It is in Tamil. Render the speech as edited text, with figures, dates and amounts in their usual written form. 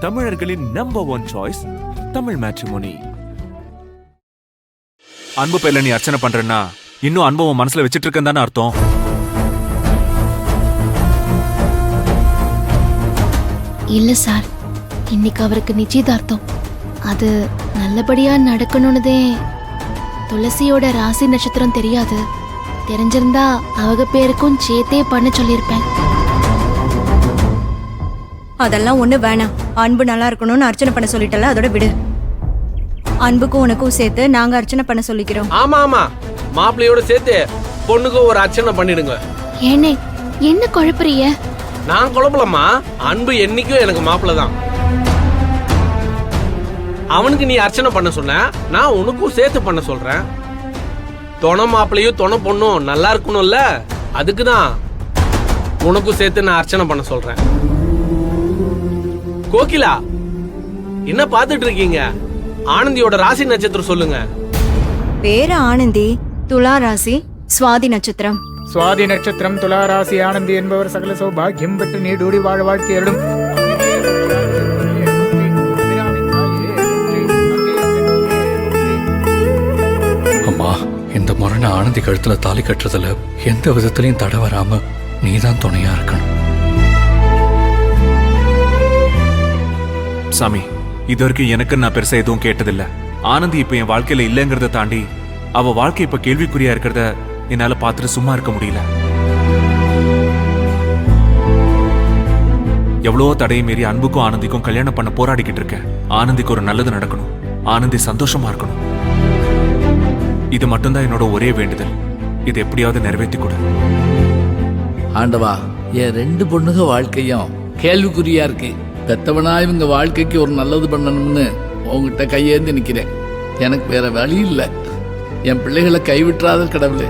தமிழர்களின் நம்பர் 1 சாய்ஸ் தமிழ் மேட்ரிமோனி. அன்பு பேர்ல நீ அர்ச்சனை பண்றேன்னா இன்னும் அன்பு மனசுல வச்சிட்டு இருக்கேன் தானே அர்த்தம். இல்ல சார், இன்னைக்கு அவருக்கு நிச்சயதார்த்தம். அது நல்லபடியா நடக்கணும்னுதே. துளசியோட ராசி நட்சத்திரம் தெரியாது. தெரிஞ்சிருந்தா அவங்க பேருக்கும் சேர்த்தே பண்ண சொல்லியிருப்பேன். அதெல்லாம் ஒண்ணு வேணாம். அன்பு நல்லா இருக்கணும்னு அர்ச்சனை பண்ண சொல்லிட்டல, அதோட விடு. அன்புக்கும் உனக்கும் சேர்த்து நாங்க அர்ச்சனை பண்ண சொல்லிக்கிறோம். ஆமா ஆமா, மாப்பிள்ளையோட சேர்த்து பொண்ணுக்கு ஒரு அர்ச்சனை பண்ணிடுங்க. ஏனே என்ன குழப்பறிய? நான் குழப்பலம்மா, அன்பு என்னைக்கும் எனக்கு மாப்பிள்ள தான். அவனுக்கு நீ அர்ச்சனை பண்ண சொன்ன, நான் உனக்கும் சேர்த்து பண்ண சொல்றேன். தொண மாப்பிள்ளையும் தொண பொண்ணும் நல்லா இருக்கணும்ல, அதுக்குதான் உனக்கும் சேர்த்து நான் அர்ச்சனை பண்ண சொல்றேன். கோகிலா, என்ன பாத்துட்டு இருக்கீங்க? ஆனந்தியோட ராசி நட்சத்திரம் சொல்லுங்க. பேரு ஆனந்தி, துலா ராசி, சுவாதி நட்சத்திரம். சுவாதி நட்சத்திரம், துலா ராசி, ஆனந்தி என்பவர் சகல சௌபாகியம் பெற்று நீடூடி வாழ வாழ்க்கையிடும். அம்மா, இந்த முரண ஆனந்தி கழுத்துல தாலி கட்டுறதுல எந்த விதத்திலையும் தடை வராம நீதான் துணையா இருக்கணும். சாமி, இது வரைக்கும் எனக்கு நான் பெருசா எதுவும் கேட்டதில்ல. ஆனந்தி இப்ப என் வாழ்க்கையில இல்லைங்கிறத தாண்டி அவ வாழ்க்கை இப்ப கேள்விக்குறியா இருக்கிறத என்னால பார்த்துட்டு சும்மா இருக்க முடியல. எவ்வளவோ தடையை மீறி அன்புக்கும் ஆனந்திக்கும் கல்யாணம் பண்ண போராடிக்கிட்டு இருக்கேன். ஆனந்திக்கு ஒரு நல்லது நடக்கணும், ஆனந்தி சந்தோஷமா இருக்கணும். இது மட்டும்தான் என்னோட ஒரே வேண்டுதல். இது எப்படியாவது நிறைவேற்றி கொடு ஆண்டவா. என் 2 பொண்ணுங்க வாழ்க்கையும் கேள்விக்குறியா இருக்கு. பெத்தவனா இவங்க வாழ்க்கைக்கு ஒரு நல்லது பண்ணணும்னு உங்ககிட்ட கையேந்து நிக்கிறேன். எனக்கு வேற வழி இல்லை. என் பிள்ளைகளை கைவிட்டுறாத கடவுளே.